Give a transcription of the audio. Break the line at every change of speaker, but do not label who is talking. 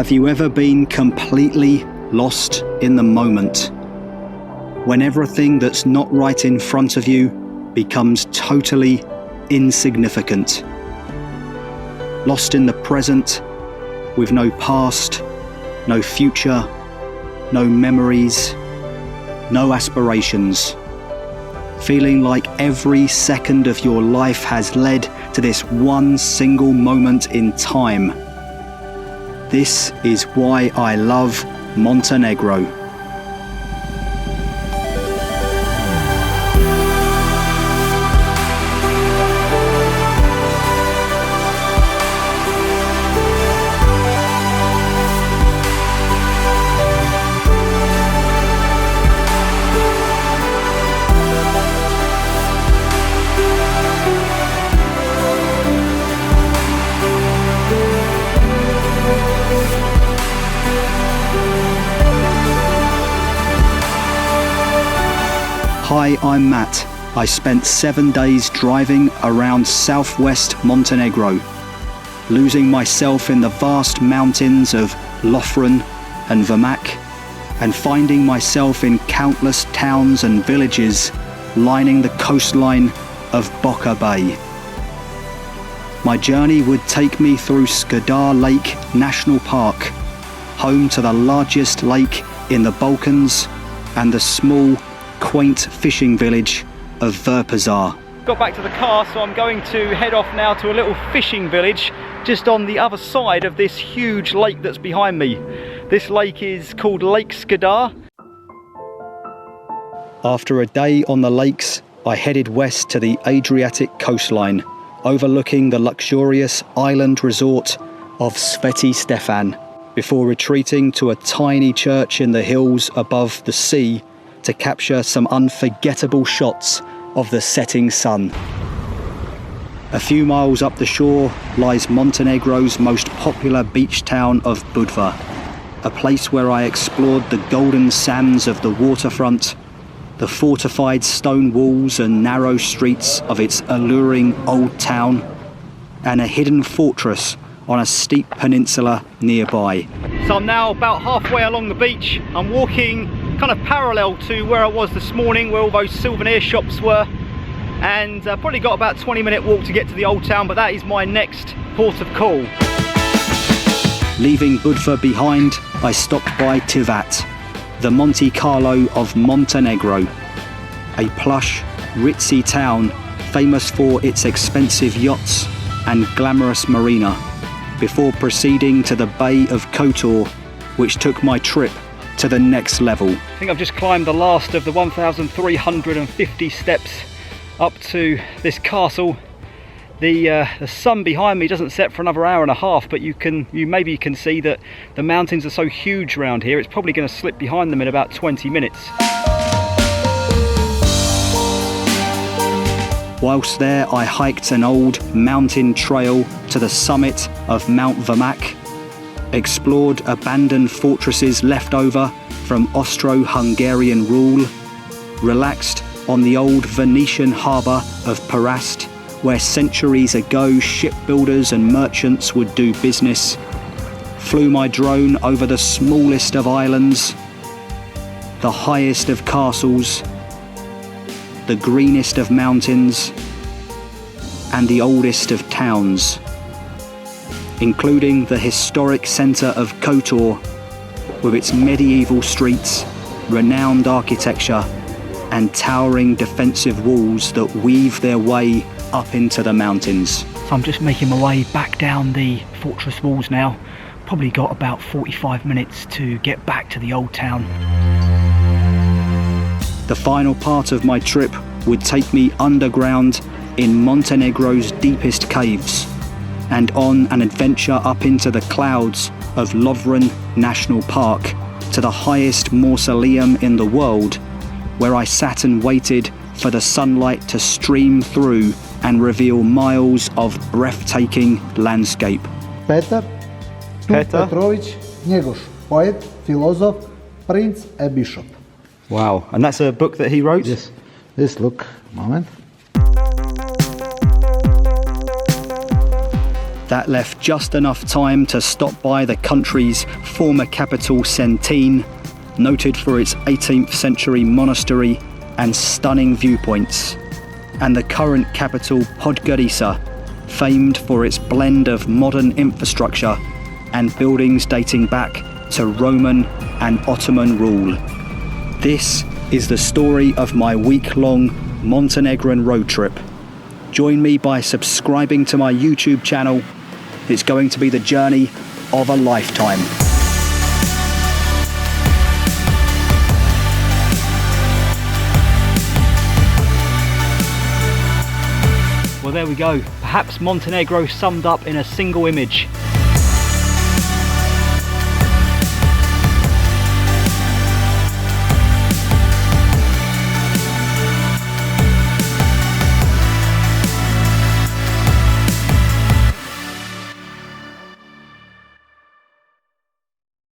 Have you ever been completely lost in the moment? When everything that's not right in front of you becomes totally insignificant. Lost in the present, with no past, no future, no memories, no aspirations. Feeling like every second of your life has led to this one single moment in time. This is why I love Montenegro. Hi, I'm Matt. I spent 7 days driving around southwest Montenegro, losing myself in the vast mountains of Lofren and Vermak, and finding myself in countless towns and villages lining the coastline of Budva Bay. My journey would take me through Skadar Lake National Park, home to the largest lake in the Balkans, and the small, quaint fishing village of Budva.
Got back to the car, so I'm going to head off now to a little fishing village just on the other side of this huge lake that's behind me. This lake is called Lake Skadar.
After a day on the lakes, I headed west to the Adriatic coastline, overlooking the luxurious island resort of Sveti Stefan, before retreating to a tiny church in the hills above the sea to capture some unforgettable shots of the setting sun. A few miles up the shore lies Montenegro's most popular beach town of Budva, a place where I explored the golden sands of the waterfront, the fortified stone walls and narrow streets of its alluring old town, and a hidden fortress on a steep peninsula nearby.
So I'm now about halfway along the beach. I'm walking kind of parallel to where I was this morning, where all those souvenir shops were, and probably got about a 20-minute walk to get to the old town, but that is my next port of call.
Leaving Budva behind, I stopped by Tivat, the Monte Carlo of Montenegro, a plush, ritzy town famous for its expensive yachts and glamorous marina, before proceeding to the Bay of Kotor, which took my trip to the next level.
I think I've just climbed the last of the 1,350 steps up to this castle. The sun behind me doesn't set for another hour and a half, but you maybe can see that the mountains are so huge around here, it's probably going to slip behind them in about 20 minutes.
Whilst there, I hiked an old mountain trail to the summit of Mount Vermak, explored abandoned fortresses left over from Austro-Hungarian rule, relaxed on the old Venetian harbour of Parast, where centuries ago shipbuilders and merchants would do business, flew my drone over the smallest of islands, the highest of castles, the greenest of mountains, and the oldest of towns, including the historic centre of Kotor, with its medieval streets, renowned architecture, and towering defensive walls that weave their way up into the mountains.
So I'm just making my way back down the fortress walls now. Probably got about 45 minutes to get back to the old town.
The final part of my trip would take me underground in Montenegro's deepest caves, and on an adventure up into the clouds of Lovren National Park to the highest mausoleum in the world, where I sat and waited for the sunlight to stream through and reveal miles of breathtaking landscape.
Petar Petrovich Njegoš, poet, philosopher, prince and bishop.
Wow, and that's a book that he wrote?
Yes, look, moment.
that left just enough time to stop by the country's former capital Centene, noted for its 18th century monastery and stunning viewpoints, and the current capital Podgorica, famed for its blend of modern infrastructure and buildings dating back to Roman and Ottoman rule. This is the story of my week-long Montenegrin road trip. Join me by subscribing to my YouTube channel. It's going to be the journey of a lifetime.
Well, there we go. Perhaps Montenegro summed up in a single image.